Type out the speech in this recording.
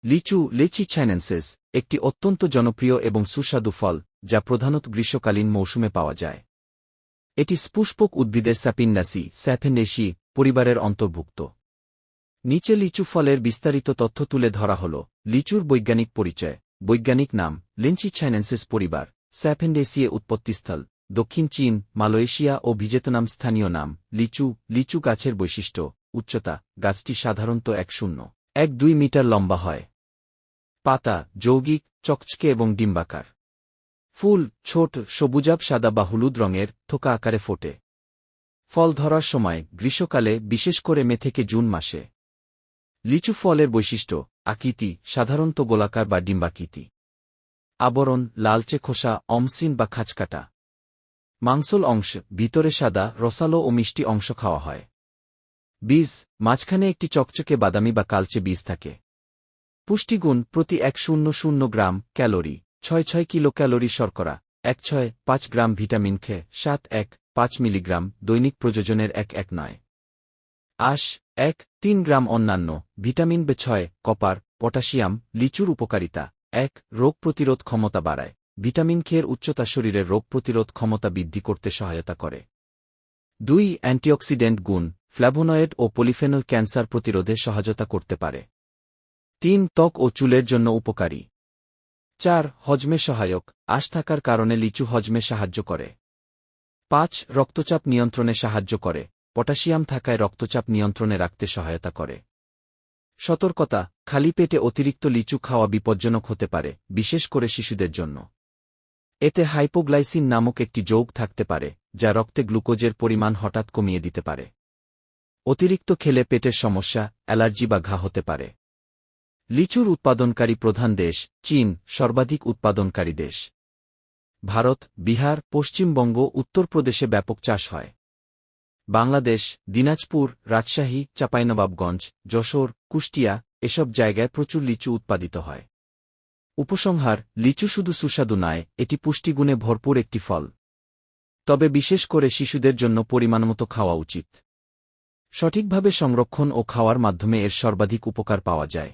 লিচু লেচি চাইনেন্সেস একটি অত্যন্ত জনপ্রিয় এবং সুস্বাদু ফল যা প্রধানত গ্রীষ্মকালীন মৌসুমে পাওয়া যায়। এটি সপুষ্পক উদ্ভিদের স্যাপিন্ডেসি পরিবারের অন্তর্ভুক্ত। নিচে লিচু ফলের বিস্তারিত তথ্য তুলে ধরা হল। লিচুর বৈজ্ঞানিক পরিচয়। বৈজ্ঞানিক নাম লেঞ্চি চাইনেন্সেস পরিবার, স্যাপিন্ডেসিয়ে উৎপত্তিস্থল দক্ষিণ চীন, মালয়েশিয়া ও ভিয়েতনাম। স্থানীয় নাম লিচু। লিচু গাছের বৈশিষ্ট্য উচ্চতা, গাছটি সাধারণত 1.0-1.2 মিটার লম্বা হয়। পাতা যৌগিক, চকচকে এবং ডিম্বাকার। ফুল ছোট, সবুজাভ সাদা বা হলুদ রঙের, থোকা আকারে ফোটে। ফল ধরার সময় গ্রীষ্মকালে, বিশেষ করে মে থেকে জুন মাসে। লিচু ফলের বৈশিষ্ট্য আকৃতি সাধারণত গোলাকার বা ডিম্বাকৃতি। আবরণ লালচে খোসা, অমসৃণ বা খাঁজকাটা। মাংসল অংশ ভিতরে সাদা, রসালো ও মিষ্টি অংশ খাওয়া হয়। বীজ মাঝখানে একটি চকচকে বাদামি বা কালচে বীজ থাকে। পুষ্টিগুণ প্রতি 100 গ্রাম ক্যালোরি 6 কিলোক্যালোরি, শর্করা 1.5 গ্রাম, ভিটামিন কে 7.1-5 মিলিগ্রাম, দৈনিক প্রয়োজনের 1.1 আঁশ 1.3 গ্রাম, অন্যান্য ভিটামিন B6, কপার, পটাশিয়াম। লিচুর উপকারিতা 1. রোগ প্রতিরোধ ক্ষমতা বাড়ায়। ভিটামিন কে এর উচ্চতা শরীরের রোগ প্রতিরোধ ক্ষমতা বৃদ্ধি করতে সহায়তা করে। 2. অ্যান্টিঅক্সিডেন্ট গুণ, ফ্ল্যাভোনয়েড ও পলিফেনল ক্যান্সার প্রতিরোধে সহায়তা করতে পারে। 3. ত্বক ও চুলের জন্য উপকারী। 4. হজমে সহায়ক, আঁশ থাকার কারণে লিচু হজমে সাহায্য করে। 5. রক্তচাপ নিয়ন্ত্রণে সাহায্য করে, পটাশিয়াম থাকায় রক্তচাপ নিয়ন্ত্রণে রাখতে সহায়তা করে। সতর্কতা খালি পেটে অতিরিক্ত লিচু খাওয়া বিপজ্জনক হতে পারে, বিশেষ করে শিশুদের জন্য। এতে হাইপোগ্লাইসিন নামক একটি যৌগ থাকতে পারে, যা রক্তে গ্লুকোজের পরিমাণ হঠাৎ কমিয়ে দিতে পারে। অতিরিক্ত খেলে পেটের সমস্যা, অ্যালার্জি বা ঘা হতে পারে। লিচুর উৎপাদনকারী প্রধান দেশ চীন, সর্বাধিক উৎপাদনকারী দেশ। ভারত, বিহার, পশ্চিমবঙ্গ, উত্তরপ্রদেশে ব্যাপক চাষ হয়। বাংলাদেশ, দিনাজপুর, রাজশাহী, চাঁপাইনবাবগঞ্জ, যশোর, কুষ্টিয়া এসব জায়গায় প্রচুর লিচু উৎপাদিত হয়। উপসংহার লিচু শুধু সুস্বাদু নয়, এটি পুষ্টিগুণে ভরপুর একটি ফল। তবে বিশেষ করে শিশুদের জন্য পরিমাণমতো খাওয়া উচিত। সঠিকভাবে সংরক্ষণ ও খাওয়ার মাধ্যমে এর সর্বাধিক উপকার পাওয়া যায়।